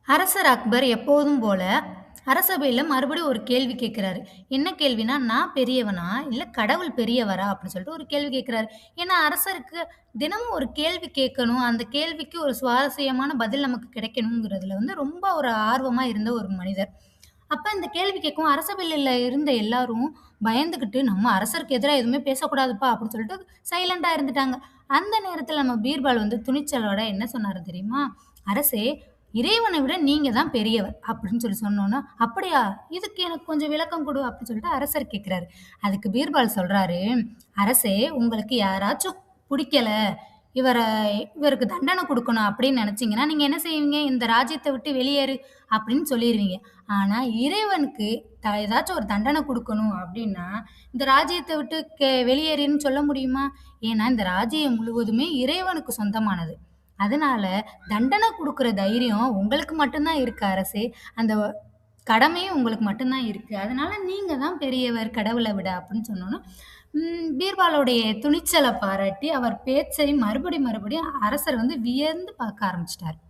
அரசர் அக்பர் எப்போதும் போல அரசவையில மறுபடியும் ஒரு கேள்வி கேட்கிறாரு. என்ன கேள்வினா, "நான் பெரியவனா? இல்ல கடவுள் பெரியவரா?" அப்படின்னு சொல்லிட்டு ஒரு கேள்வி கேட்கிறாரு. ஏன்னா அரசருக்கு தினமும் ஒரு கேள்வி கேட்கணும். அந்த கேள்விக்கு ஒரு சுவாரஸ்யமான பதில் நமக்கு கிடைக்கணுங்கிறதுல ரொம்ப ஒரு ஆர்வமா இருந்த ஒரு மனிதர். அப்ப இந்த கேள்வி கேட்கவும் அரசவையில இருந்த எல்லாரும் பயந்துகிட்டு, "நம்ம அரசருக்கு எதிரா எதுவுமே பேசக்கூடாதுப்பா" அப்படின்னு சொல்லிட்டு சைலன்ட்டா இருந்துட்டாங்க. அந்த நேரத்துல நம்ம பீர்பால் துணிச்சலோட என்ன சொன்னாரு தெரியுமா? "அரசே, இறைவனை விட நீங்க தான் பெரியவர்" அப்படின்னு சொன்னோனே, "அப்படியா? இதுக்கு எனக்கு கொஞ்சம் விளக்கம் குடு" அப்படின்னு சொல்லிட்டு அரசர் கேட்கிறாரு. அதுக்கு பீர்பால் சொல்றாரு, "அரசே, உங்களுக்கு யாராச்சும் புடிக்கல, இவர இவருக்கு தண்டனை குடுக்கணும் அப்படின்னு நெனச்சீங்கன்னா, நீங்க என்ன செய்வீங்க? இந்த ராஜ்யத்த விட்டு வெளியேறு அப்படின்னு சொல்லிருவீங்க. ஆனா இறைவனுக்கு ஏதாச்சும் ஒரு தண்டனை குடுக்கணும் அப்படின்னா, இந்த ராஜ்யத்த விட்டு வெளியேறுன்னு சொல்ல முடியுமா? ஏன்னா இந்த ராஜ்யம் முழுவதுமே இறைவனுக்கு சொந்தமானது. அதனால தண்டனை குடுக்குற தைரியம் உங்களுக்கு மட்டும் தான் இருக்கு அரசே. அந்த கடமையும் உங்களுக்கு மட்டும் தான் இருக்கு. அதனால நீங்க தான் பெரியவர் கடவுள விட அப்படின்னு சொன்னோன, பீர்பாலுடைய துணிச்சல பாராட்டி அவர் பேச்சை மறுபடியும் அரசர் வியந்து பார்க்க ஆரம்பிச்சுட்டாரு.